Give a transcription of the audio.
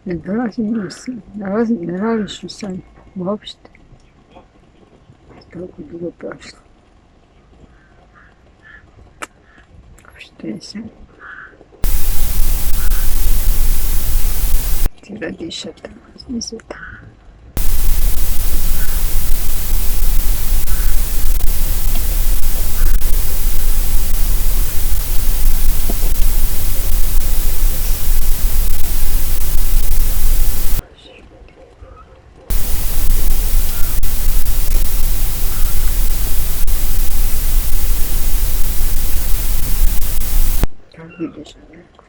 Ne dolazim, ne radiš u san, uopšte. Toliko dugo prošlo. Što je san? Ti radiš tamo, izveta. Kako vidiš, neko?